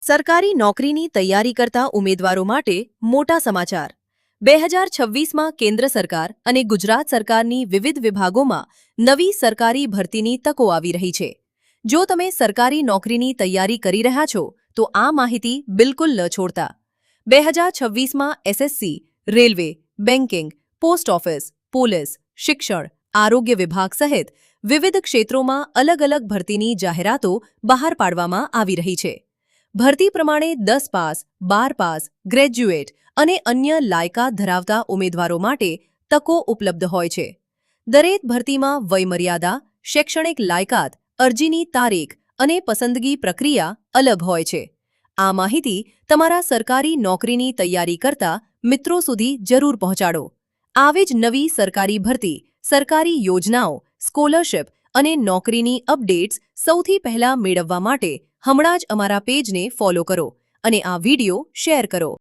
સરકારી નોકરીની તૈયારી કરતા ઉમેદવારો માટે મોટા સમાચાર 2026માં કેન્દ્ર સરકાર અને ગુજરાત સરકારની વિવિધ વિભાગોમાં નવી સરકારી ભરતીની તકો આવી રહી છે। જો તમે સરકારી નોકરીની તૈયારી કરી રહ્યા છો તો આ માહિતી બિલકુલ ન છોડતા। 2026માં SSC, railway, banking, post office, police, શિક્ષણ, આરોગ્ય વિભાગ સહિત વિવિધ ક્ષેત્રોમાં અલગ-અલગ ભરતીની જાહેરાતો બહાર પાડવામાં આવી રહી છે। ભરતી પ્રમાણે 10 પાસ, 12 પાસ, ગ્રેજ્યુએટ અને અન્ય લાયકાત ધરાવતા ઉમેદવારો માટે તકો ઉપલબ્ધ હોય છે। દરેક ભરતીમાં વયમર્યાદા, શૈક્ષણિક લાયકાત, અરજીની તારીખ અને પસંદગી પ્રક્રિયા અલગ હોય છે। આ માહિતી તમારા સરકારી નોકરીની તૈયારી કરતા મિત્રો સુધી જરૂર પહોંચાડો। આવી જ નવી સરકારી ભરતી, સરકારી યોજનાઓ, સ્કોલરશિપ અને નોકરીની અપડેટ્સ સૌથી પહેલા મેળવવા માટે હમણાં જ અમારા પેજને ફોલો કરો અને આ વિડિયો શેર કરો।